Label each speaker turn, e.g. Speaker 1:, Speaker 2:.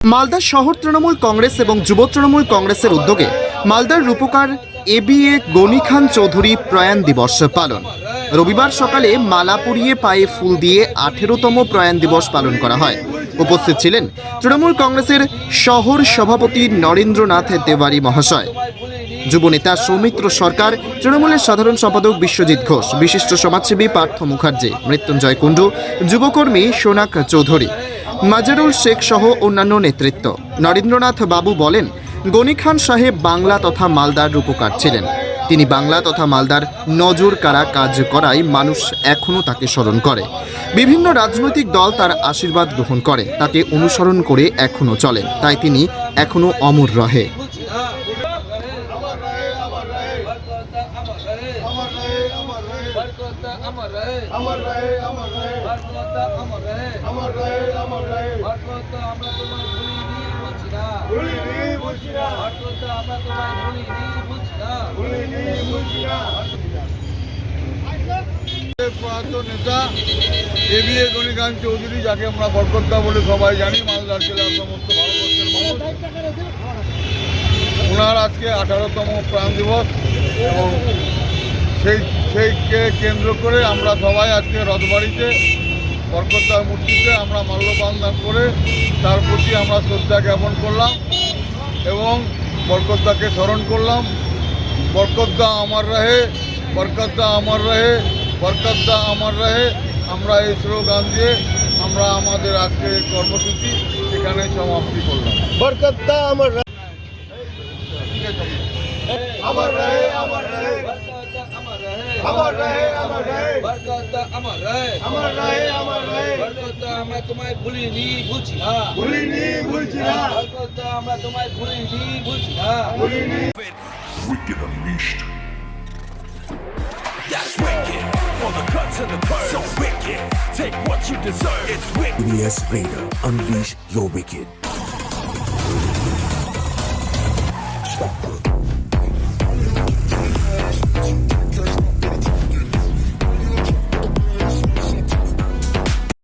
Speaker 1: মালদা শহর তৃণমূল কংগ্রেস এবং যুব তৃণমূল কংগ্রেসের উদ্যোগে মালদার রূপকার এবিএ গনি খান চৌধুরী প্রয়াণ দিবস পালন। রবিবার সকালে মালা পরিয়ে পায়ে ফুল দিয়ে 18তম প্রয়াণ দিবস পালন করা হয়। উপস্থিত ছিলেন তৃণমূল কংগ্রেসের শহর সভাপতি নরেন্দ্রনাথ তেওয়ারি মহাশয়, যুবনেতা সৌমিত্র সরকার, তৃণমূলের সাধারণ সম্পাদক বিশ্বজিৎ ঘোষ, বিশিষ্ট সমাজসেবী পার্থ মুখার্জি, মৃত্যুঞ্জয় কুণ্ডু, যুবকর্মী সোনাক চৌধুরী, মাজারুল শেখ সহ অন্যান্য নেতৃত্ব। নরেন্দ্রনাথ বাবু বলেন, গনি খান সাহেব বাংলা তথা মালদার রূপকার ছিলেন। তিনি বাংলা তথা মালদার নজর কাড়া কাজ করায় মানুষ এখনও তাকে স্মরণ করে। বিভিন্ন রাজনৈতিক দল তার আশীর্বাদ গ্রহণ করে, তাকে অনুসরণ করে এখনও চলেন, তাই তিনি এখনও অমর রহে।
Speaker 2: প্রয়াত নেতা এবিএ গনি খান চৌধুরী, যাকে আমরা বরকতদা বলে সবাই জানি, মালদার জেলার সমস্ত ভারতবর্ষের মানুষ। ওনার আজকে 18তম প্রাণ দিবস এবং সেইকে কেন্দ্র করে আমরা সবাই আজকে রথবাড়িতে বরকতদার মূর্তিতে আমরা মাল্যবন্ধন করে তার প্রতি আমরা শ্রদ্ধা জ্ঞাপন করলাম এবং বরকতদাকে স্মরণ করলাম। বরকতদা আমার রহে, বরকতদা আমার রহে, বরকতদা আমার রহে। আমরা এই স্লোগান দিয়ে আমরা আমাদের আজকের কর্মসূচি এখানে সমাপ্তি করলাম।
Speaker 3: বরকতদা আমার রহে,
Speaker 2: আমার রহে, আমার রহে,
Speaker 3: আমার রহে, আমার রহে,
Speaker 4: বরকতদা আমার রহে,
Speaker 3: আমার রহে, আমার রহে।
Speaker 4: বরকতদা আমরা তোমায় ভুলিনি ভুলছি না,
Speaker 3: ভুলিনি ভুলছি না,
Speaker 4: বরকতদা আমরা তোমায় ভুলিনি ভুলছি না।
Speaker 3: ভুলিনি।
Speaker 5: Wicked Unleashed. That's wicked. For the cuts and the curves. So wicked. Take what you deserve. It's wicked.
Speaker 6: EBS Raider, unleash your wicked.